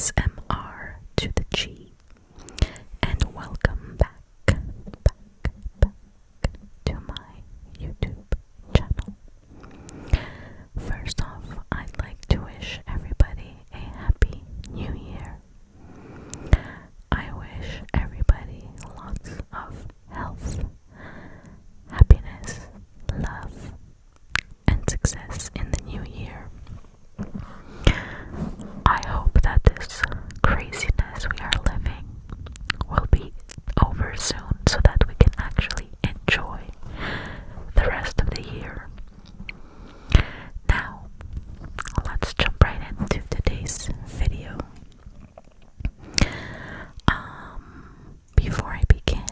ASMR to the G, and welcome back to my YouTube channel. First off, I'd like to wish everybody a happy new year. I wish everybody lots of health, happiness, love, and success in the new year. I hope that this craziness we are living will be over soon so that we can actually enjoy the rest of the year. Now, let's jump right into today's video. Before I begin,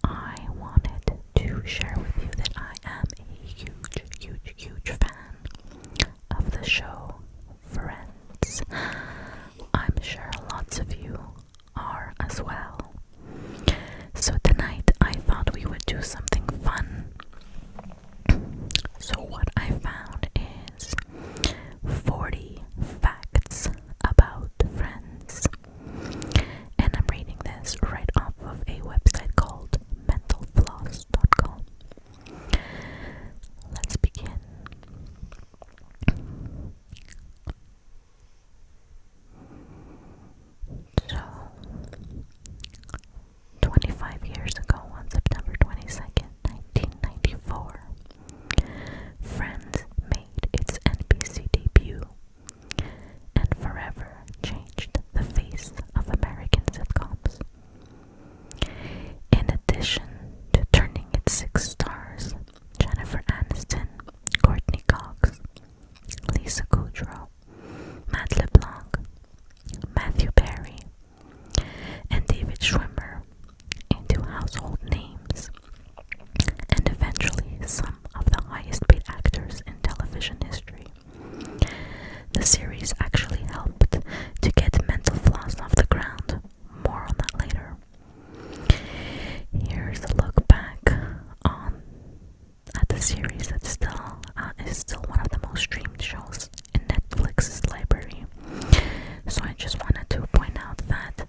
I wanted to share with you that I am a huge fan of the show Friends. I'm sure lots of you are as well. So tonight I thought we would do something fun. So what I found is 40 facts about Friends. And I'm reading this right off of a website called mentalfloss.com. Let's begin. So, 25 years ago, on September 22nd, 1994, Friends made its NBC debut and forever changed the face of American sitcoms. In addition to turning its 6 stars, Jennifer Aniston, Courtney Cox, Lisa Kudrow, Matt LeBlanc, Matthew Perry, and David Schwimmer into household names, and eventually some of the highest paid actors in television history. The series actually helped to get Mental Floss off the ground. More on that later. Here's a look back at the series that is still one of the most streamed shows in Netflix's library. So I just wanted to point out that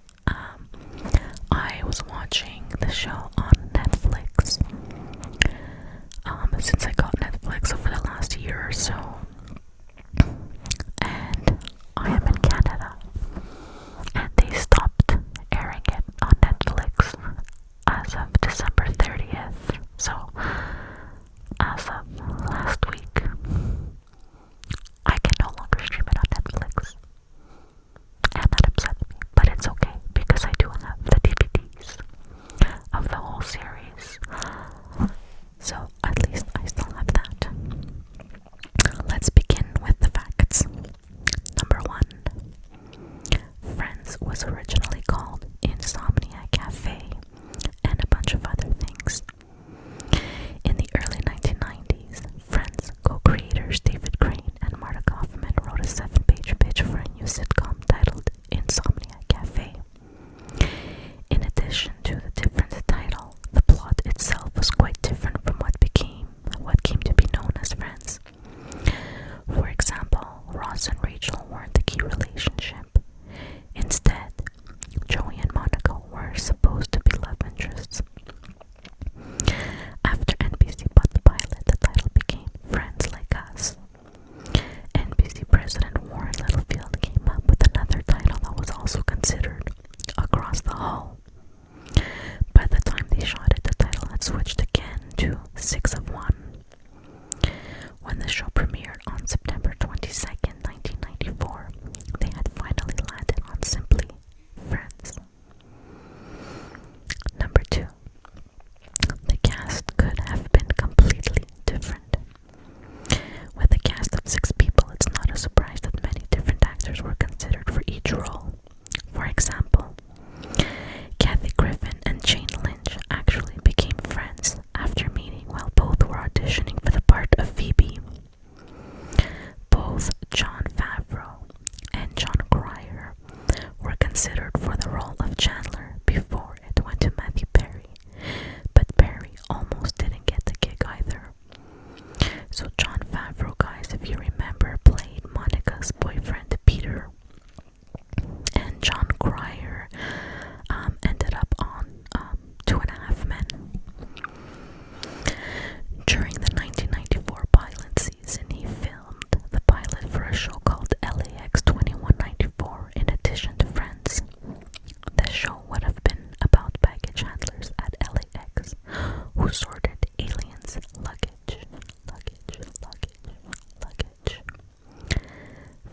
I was watching the show on Netflix since I got Netflix over the last year or so, and I am in Canada, and they stopped airing it on Netflix as of December 30th. So as of last week, I can no longer stream it on Netflix, and that upset me, but it's okay because I do have the DVDs of the whole series, so at least I still have that. Let's begin with the facts. Number 1. Friends was originally called Insomnia Cafe and a bunch of other things. In the early 1990s, Friends co-creators David Crane and Marta Kaufman wrote a 7-page pitch for a new sitcom titled Insomnia Cafe. In addition to the different title, the plot itself was quite different from what came to be known as Friends. For example, Ross and Rachel weren't the key relationship. Instead, Joey and Monica were supposed to be love interests. After NBC bought the pilot, the title became Friends Like Us. NBC President Warren Littlefield came up with another title that was also considered Across the Hall. By the time they shot it, the title had switched again to 6 of 1. When the show premiered on September 22nd, 1994, they had finally landed on simply Friends. Number 2. The cast could have been completely different. With a cast of 6 people, it's not a surprise that many different actors were considered for each role. For example, Kathy Griffin and Jane Lynch actually became friends after meeting while both were auditioning for the part of Phoebe. Both Jon Favreau and John Cryer were considered for the role of Chandler before it went to Matthew Perry, but Perry almost didn't get the gig either. So Jon Favreau, guys, if you remember, played Monica's boyfriend Peter, and During the 1994 pilot season, he filmed the pilot for a show called LAX 2194 in addition to Friends. The show would have been about baggage handlers at LAX who sorted aliens' luggage.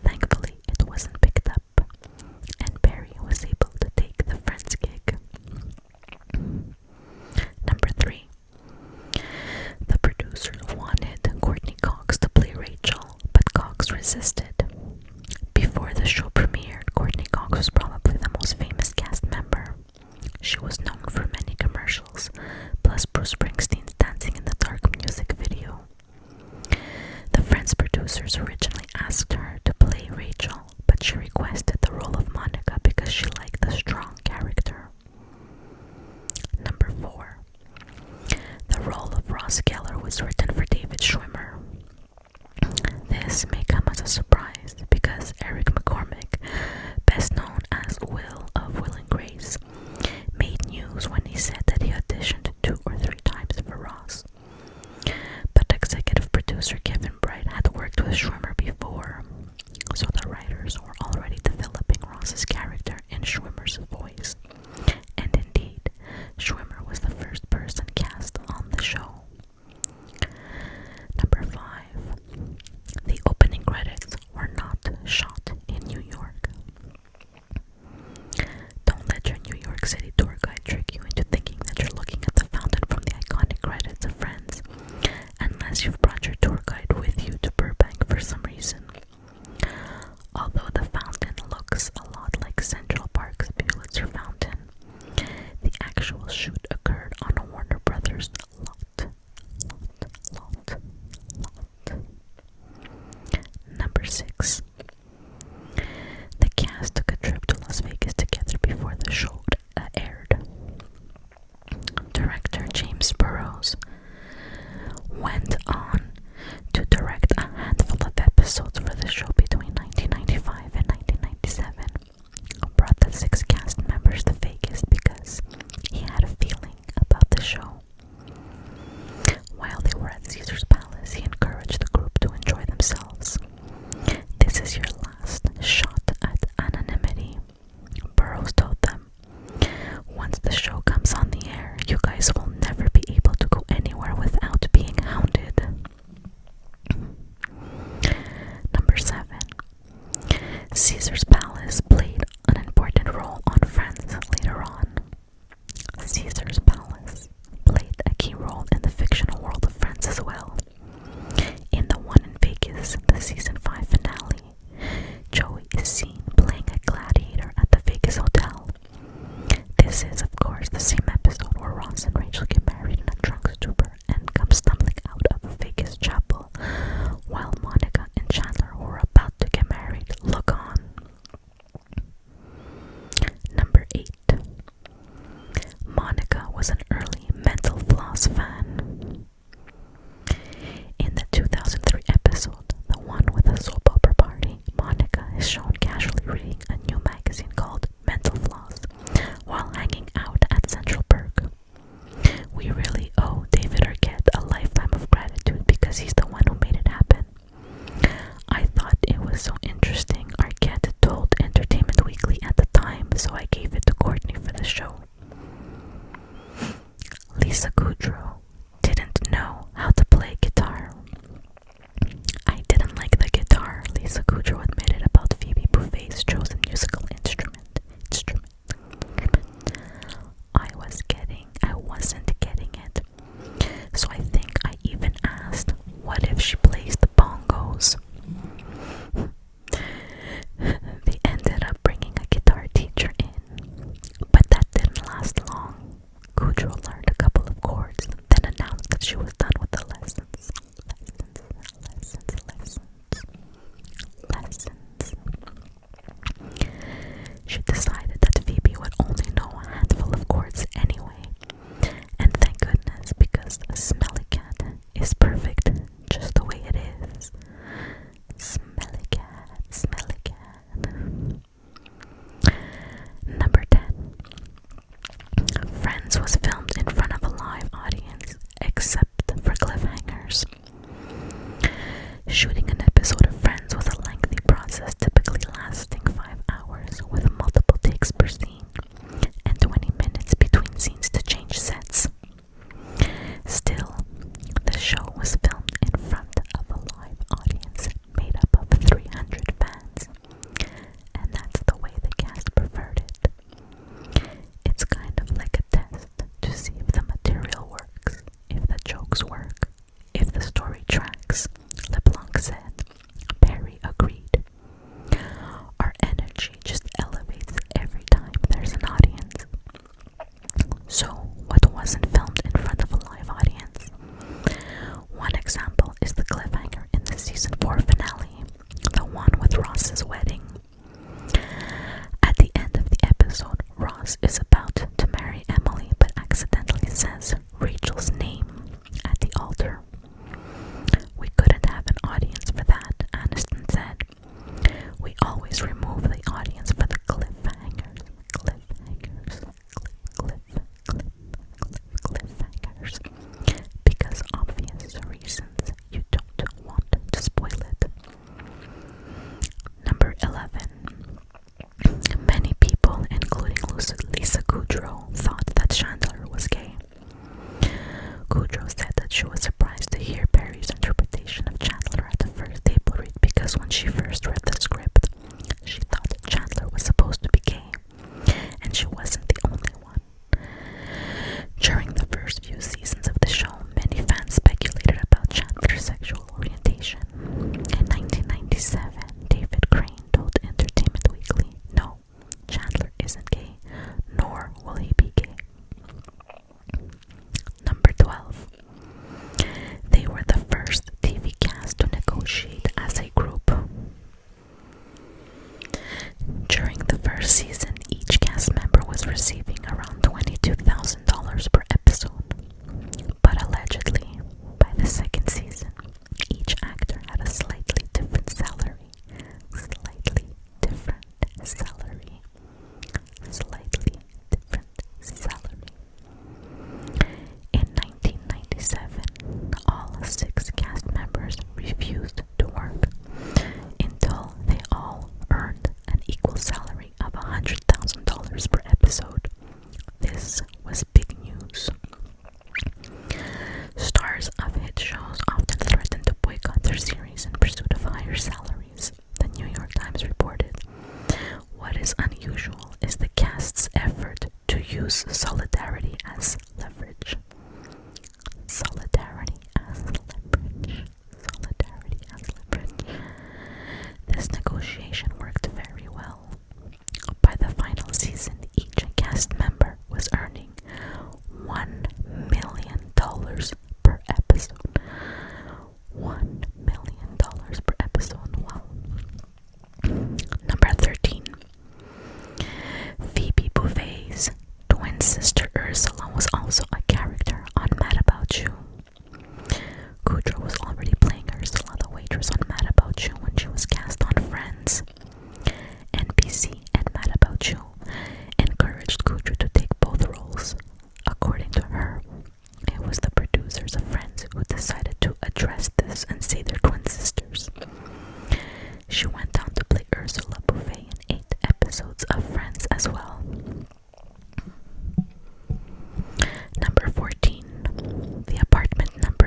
Thankfully, it wasn't picked up, and Barry was able to take the Friends gig. Number 3. The producers wanted Courtney Cox to play Rachel, but Cox resisted. Before the show premiered, Courtney Cox was probably the most famous cast member. She was known for many commercials, plus Bruce Springsteen's Dancing in the Dark music video. The Friends producers originally asked her to play Rachel, but she requested the role of Monica because she liked the strong character. Number 4. The role of Ross Geller was written for David Schwimmer. This may come as a surprise because Eric McCormick, best known as Will of Will and Grace, made news when he said that he auditioned 2 or 3 times for Ross. But executive producer Kevin Bright had worked with Schwimmer before, so the writers were already developing Ross's character in Schwimmer's voice. And indeed, Schwimmer was the first person cast on the show. Number 5. The opening credits were not shot in New York. Don't let your New York City tour guide trick you into thinking that you're looking at the fountain from the iconic credits of Friends, unless you've brought your tour guide with you to Burbank for some reason. Although the fountain looks a lot like Central Park's Pulitzer Fountain, the actual shoot occurred on a Warner Brothers lot. Number 6. The cast took a trip to Las Vegas together before the show aired. Director James Burrows went on to direct a handful of episodes for the show between 1995 and 1997. Brought the 6 cast members to Vegas because he had a feeling about the show. While they were at Caesar's Palace, he encouraged the group to enjoy themselves. This is your last shot at anonymity, Burrows told them. Once the show comes on the air, you guys will never be able to go anywhere without being hounded. Number 7. Caesar's Palace played an important role on Friends later on. Caesar's Palace played a key role in the fictional world of Friends as well. In the one in Vegas, the season 5 finale, Joey is seen playing a gladiator at the Vegas hotel. This is, of course, the same episode where Ross and Rachel get married in a drunk stupor and come stumbling out of a Vegas chapel while Monica and Chandler, who are about to get married, look on. Number 8. Monica was an early Mental Floss fan. In the 2003 episode, the one with the soap opera party, Monica is shown casually reading a new magazine called Mental Floss while hanging out at Central Perk. We really owe David Arquette a lifetime of gratitude because he's the one who made it happen. I thought it was so interesting Arquette told Entertainment Weekly at the time, so I gave it to Courtney for the show. Lisa Kudrow didn't know how to play guitar. I didn't like the guitar, Lisa Kudrow admitted about Phoebe Buffay's chosen musical instrument. I wasn't getting it. So I think I even asked, what if she plays the bongos? They ended up bringing a guitar teacher in, but that didn't last long. Kudrow learned a couple of chords, then announced that she was done with the lessons. She decided that Phoebe would only know a handful of chords anyway, and thank goodness, because Smelly Cat is perfect just the way it is. Smelly cat, smelly cat. Number 10. Friends was filmed in front of a live audience, except for cliffhangers.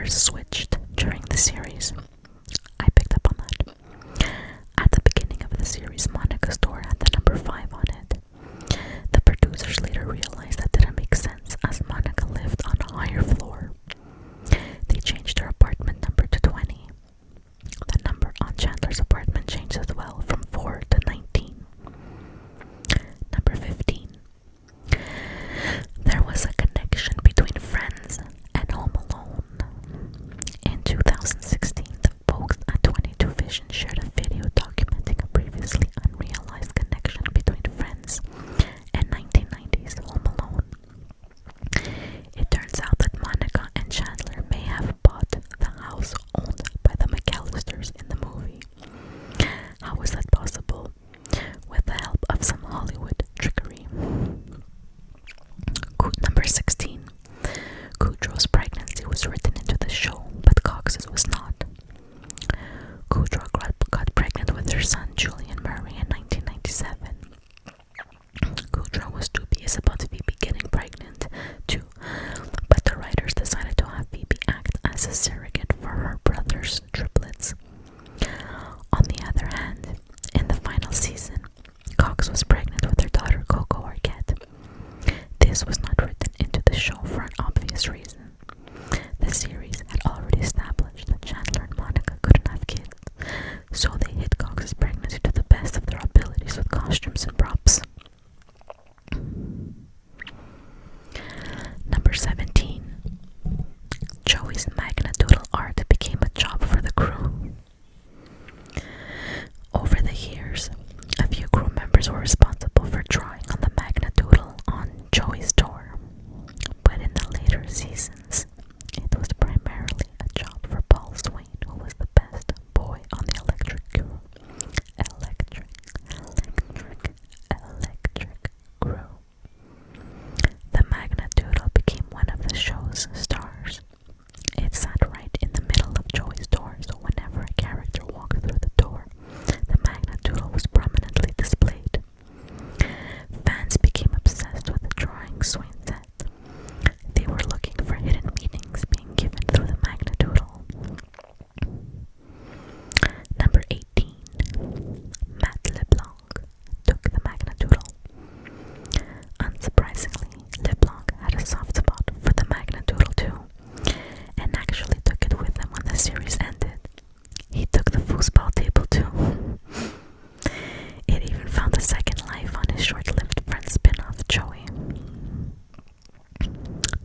numbers switched during the series. I picked up on that. At the beginning of the series, Monica's door had the number 5 on it. The producers later realized that didn't make sense as Monica lived on a higher floor. They changed her apartment number to 20. The number on Chandler's apartment changed as well from 4 to 19. Number 15. There was a connection between Friends and Home Alone. In 2016, the folks at 22 Vision shared a video documenting a previously unrealized connection between Friends and 1990s Home Alone. It turns out that Monica and Chandler may have bought the house owned by the McAllisters in the movie. How is that possible? With the help of some Hollywood trickery. Number 16. Goudreau's pregnancy was written into the show, but Cox's was not. Goudreau got pregnant with her son Julian Murray in 1997. Goudreau was dubious about Phoebe getting pregnant too, but the writers decided to have Phoebe act as a surrogate for her brother's triplets. On the other hand, in the final season, Cox was pregnant with her daughter Coco Arquette. This was not written into the show for an obvious reason. The series had already established that Chandler and Monica couldn't have kids, so they hid Cox's pregnancy to the best of their abilities with costumes and props. Number 17. Joey's Magna Doodle art became a job for the crew. Over the years, a few crew members were responsible for drawing on the Magna Doodle on Joey's door, but in the later seasons, it was primarily a job for Paul Swain, who was the best boy on the electric crew. Crew. The Magna Doodle became one of the show's stars. It sat right in the middle of Joey's door, so whenever a character walked through the door, the Magna Doodle was prominently displayed. Fans became obsessed with the drawing Swain set. They were looking for hidden meanings being given through the Magna Doodle. Number 18. Matt LeBlanc took the Magna Doodle. Unsurprisingly, LeBlanc had a soft spot for the Magna Doodle too, and actually took it with him when the series ended. He took the foosball table too. It even found a second life on his short-lived Friends spin-off, Joey.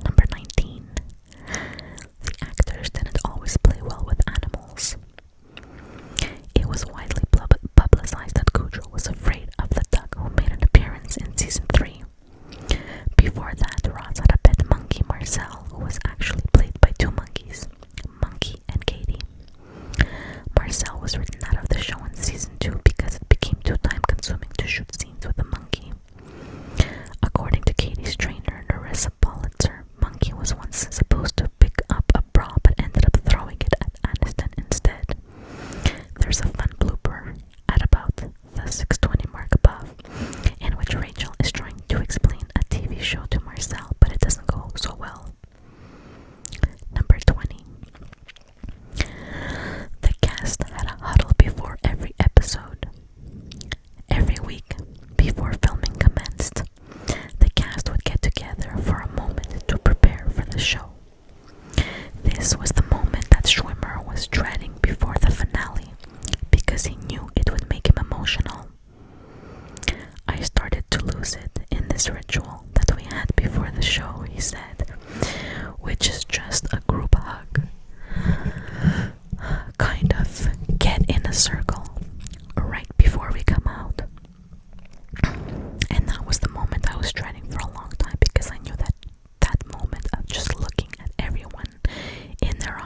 Number 19. The actors didn't always play well with animals. It was widely publicized that Goudreau was afraid of the duck who made an appearance in season 3. Before that, Ross had a pet monkey, Marcel, who was actually played by 2 monkeys, Monkey and Katie. Marcel was written out of the show in season 2 because it became too time-consuming to shoot scenes with a monkey. According to Katie's trainer, Narissa Politzer, Monkey was once supposed to pick up a bra but ended up throwing it at Aniston instead. There's a fun blooper at about the 6:20 mark above, in which Rachel is trying to explain a TV show to Marcel, but it doesn't go so well. Number 20. The cast had a huddle before every episode. Every week, before filming commenced, the cast would get together for a moment to prepare for the show. This was the moment that Schwimmer was dreading before the finale, because he knew it would make him emotional. I started to lose it in this ritual that we had before the show, he said, which is just a group hug. Kind of get in a circle right before we come out. And that was the moment I was dreading for a long time, because I knew that moment of just looking at everyone in their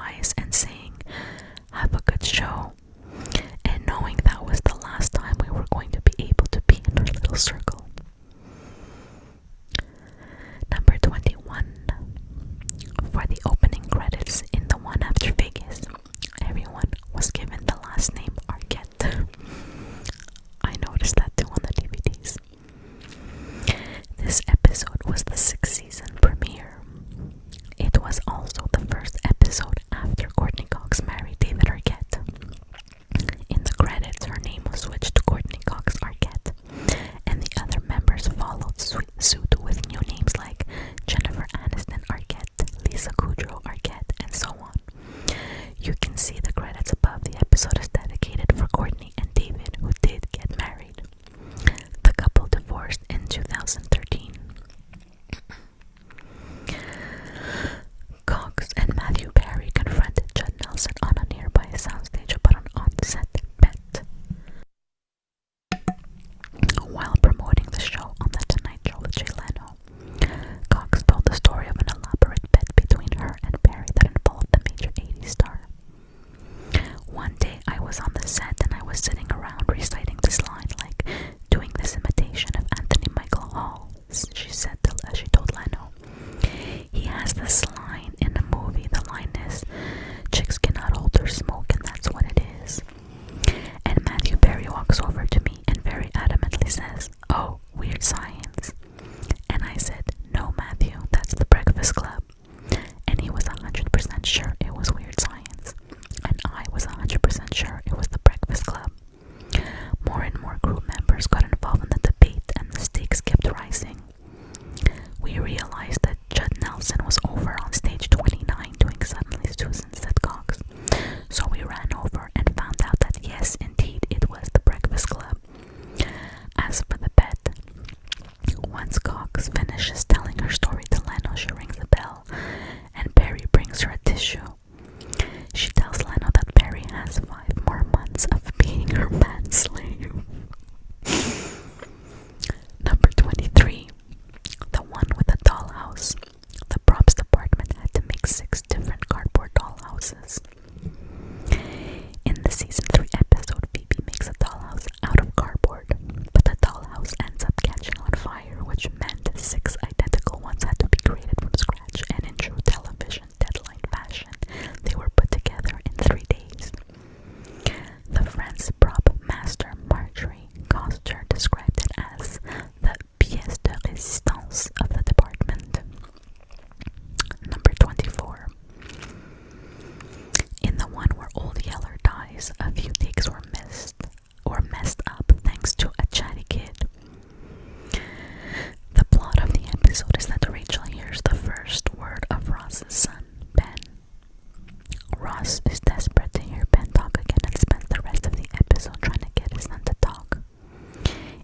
Ross is desperate to hear Ben talk again and spends the rest of the episode trying to get his son to talk.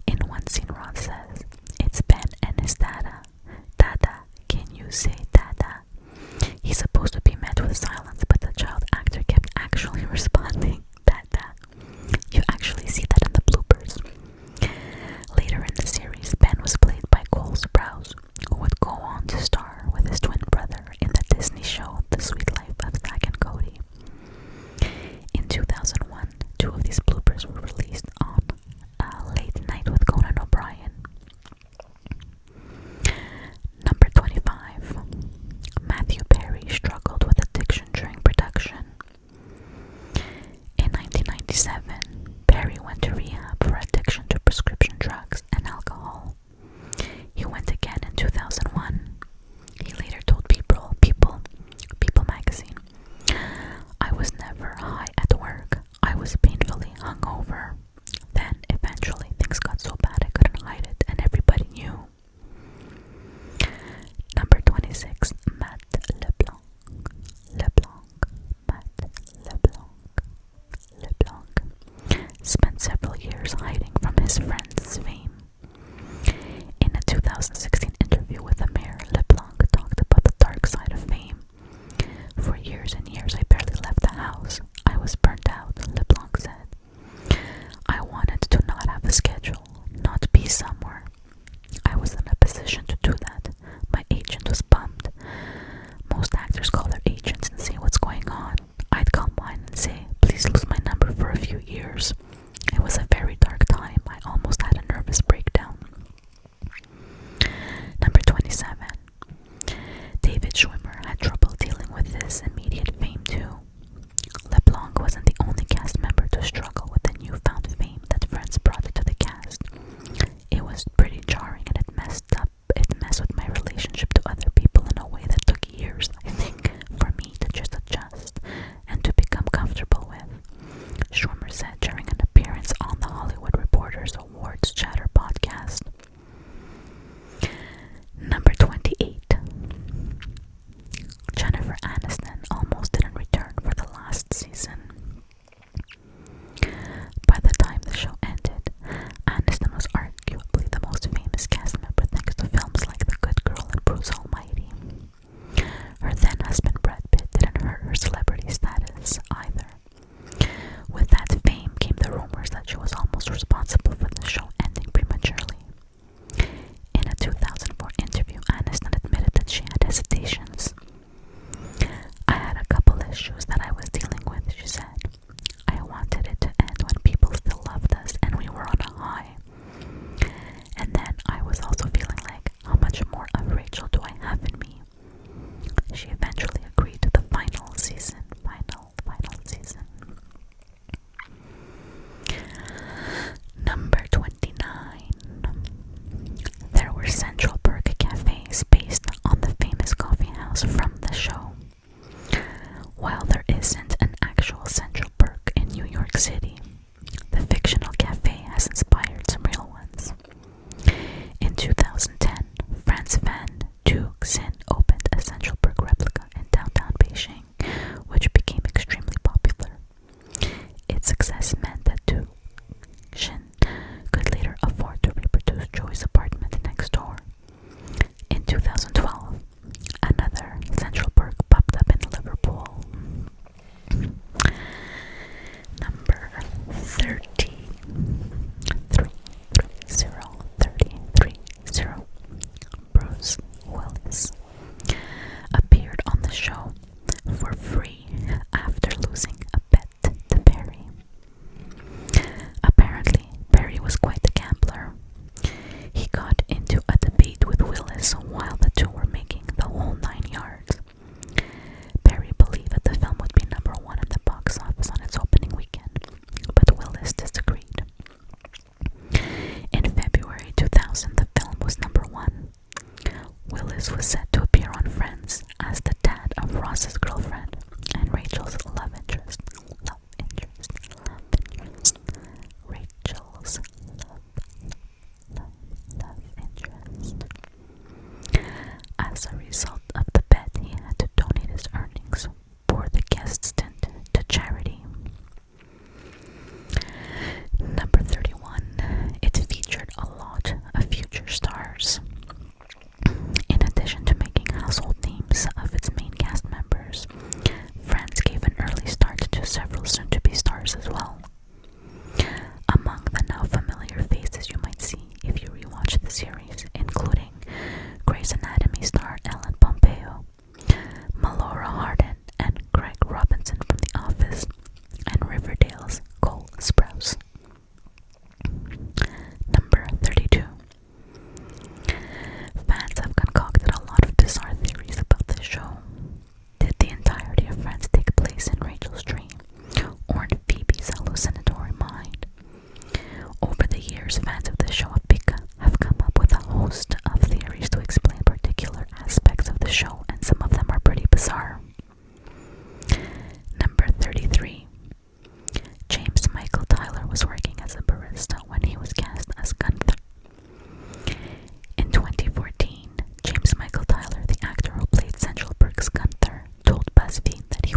In one scene, Ross says, "It's Ben and his dada. Dada, can you say dada?" He's supposed to be met with silence, but the child actor kept actually responding, dada. You actually see that in the bloopers. Later in the series, Ben was played by Cole Sprouse, who would go on to star with his twin brother in the Disney show The Sweet Life of Zack and Cody. In 2001, 2 of these bloopers were released on Late Night with Conan O'Brien. Number 25. Matthew Perry struggled with addiction during production. In 1997, Perry went to rehab for addiction to prescription drugs and alcohol. He went again in 2001. He later told People magazine, "I was never high at work. I was painfully hungover. Then, eventually, things got so bad I couldn't hide it, and everybody knew." Number 26, Matt LeBlanc. Matt LeBlanc spent several years hiding from his friends' fame. In a 2016 interview with the Mayor, LeBlanc talked about the dark side of fame. "For years and years, I barely left the house. I was burnt out," LeBlanc said. "I wanted to not have a schedule, not be somewhere. I was in a position to do that. My agent was bummed. Most actors call their agents and say what's going on. I'd call mine and say, please lose my number for a few years. It was a very dark time. I almost had a nervous breakdown." Number 27. David Schwimmer had trouble dealing with his immediate fame too.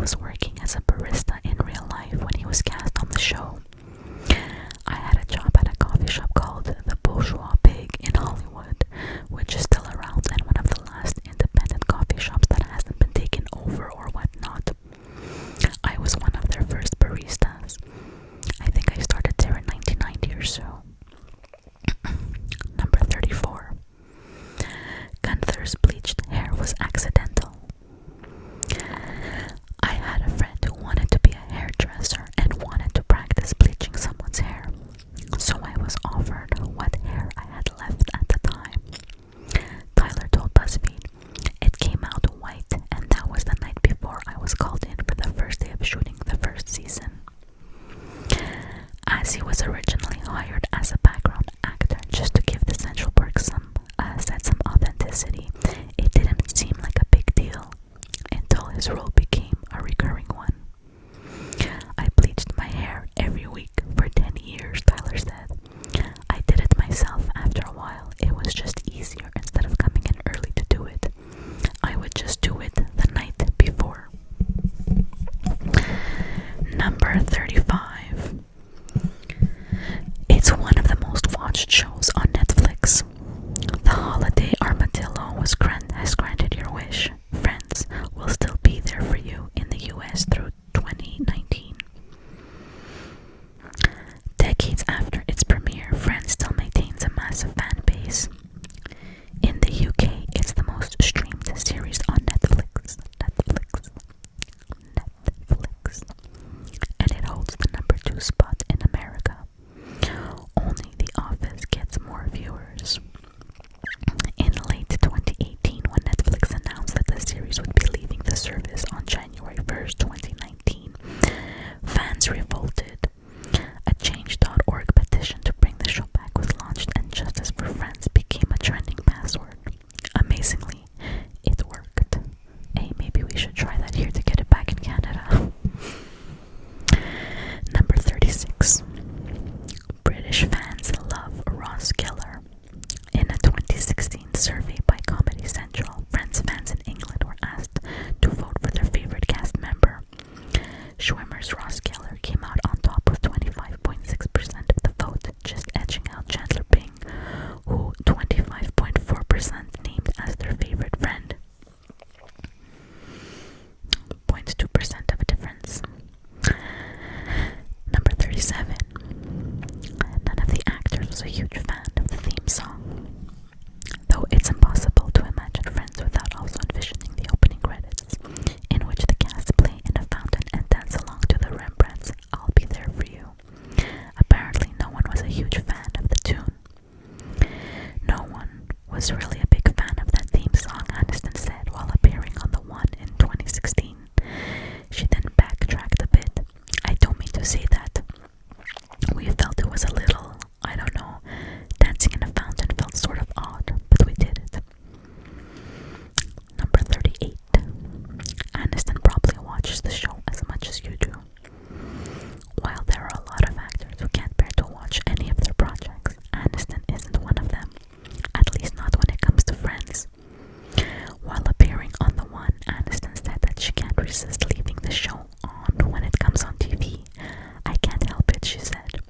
was working as a barista in real life when he was cast on the show. I had a job at a coffee shop called the Bourgeois Pig in Hollywood, which is still around and one of the last independent coffee shops that hasn't been taken over or whatnot. I was one of their first baristas. I think I started there in 1990 or so. Number 34. Gunther's bleached hair was accidental. I had a friend who wanted to be a hairdresser and wanted to practice bleaching someone's hair, so I was offered what hair I had left at the time. Tyler told BuzzFeed, "It came out white, and that was the night before I was called in for the first day of shooting the first season." As he was originally hired as a background actor just to give the Central Park some authenticity, it didn't seem like a big deal until his role became a recurring one. "I bleached my hair every week for 10 years, Tyler said. "I did it myself after a while. It was just easier instead of coming in early to do it. I would just do it the night before." Number 35. It's one of the most watched shows on Netflix. The holiday armadillo has granted your wish. Friends will still be there for you in the US through 2019. Decades after its premiere, Friends still maintains a massive fan base. In the UK, it's the most streamed series on Netflix, and it holds the number 2 spot in America. Only The Office gets more viewers. In late 2018, when Netflix announced that the series would be leaving the service on January 1st, 2019, fans revolted. A Change.org petition to bring the show back was launched, and Justice for Friends became a trending password. Amazingly, it worked. Hey, maybe we should try that here to get it back in Canada. Number 36. British fans love Ross Geller. In a 2016 survey by Comedy Central, Friends fans in England were asked to vote for their favorite cast member. Schwimmer's Ross Geller came out on top with 25.6% of the vote, just edging out Chandler Bing, who 25.4% named as their favorite friend. 0.2% of a difference. Number 37. None of the actors was a huge fan of the theme song. Though it's impossible to imagine Friends without also envisioning the opening credits, in which the cast play in a fountain and dance along to the Rembrandt's "I'll Be There For You." Apparently no one was a huge fan of the tune. "No one was really a big fan of that theme song," Aniston said while appearing on The One in 2016. She then backtracked a bit. "I don't mean to say that. We felt it was a little, I don't know, dancing in a fountain felt sort of odd, but we did it." Number 38. Aniston probably watches the show as much as you do. While there are a lot of actors who can't bear to watch any of their projects, Aniston isn't one of them, at least not when it comes to Friends. While appearing on The One, Aniston said that she can't resist leaving the show on when it comes on TV. "I can't help it," she said.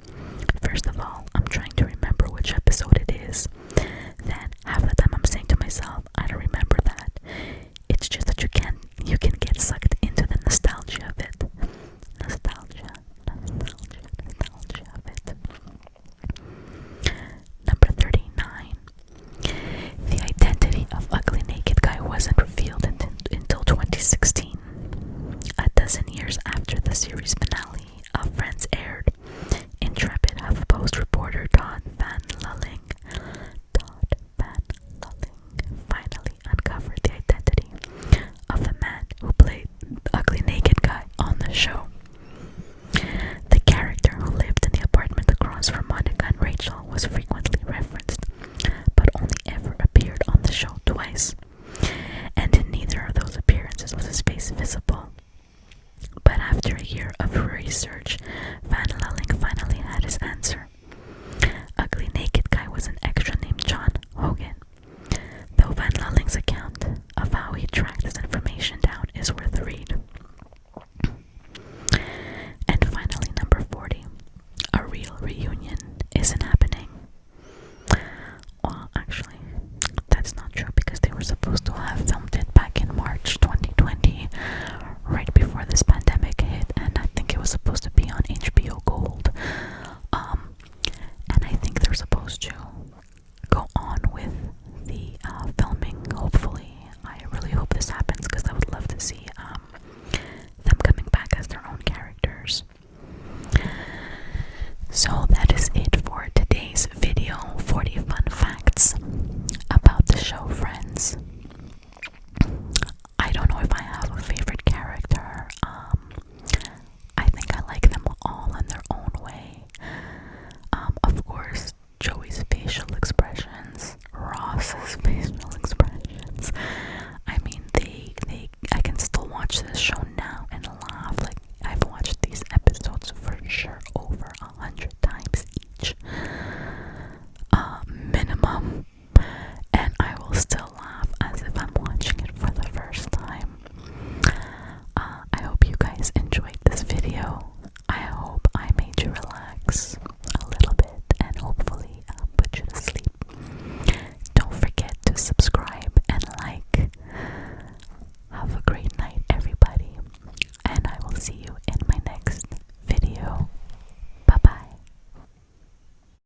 "First of all, I'm trying to remember which episode it is. Then, half the time I'm saying to myself, I don't remember that. It's just that you can get sucked into the nostalgia of it. Nostalgia of it." Number 39. The identity of Ugly Naked Guy wasn't revealed until 2016. A dozen years after the series finale of Friends aired, intrepid HuffPost reporter Todd Van Lulling finally uncovered the identity of the man who played the Ugly Naked Guy on the show. The character who lived in the apartment across from Monica and Rachel was frequently referenced, but only ever appeared on the show twice, and in neither of those appearances was his face visible. But after a year of research, Van Lulling finally had his answer. Ugly Naked Guy was an extra named John Hogan. Though Van Lulling's account of how he tracked this information down is worth a read. So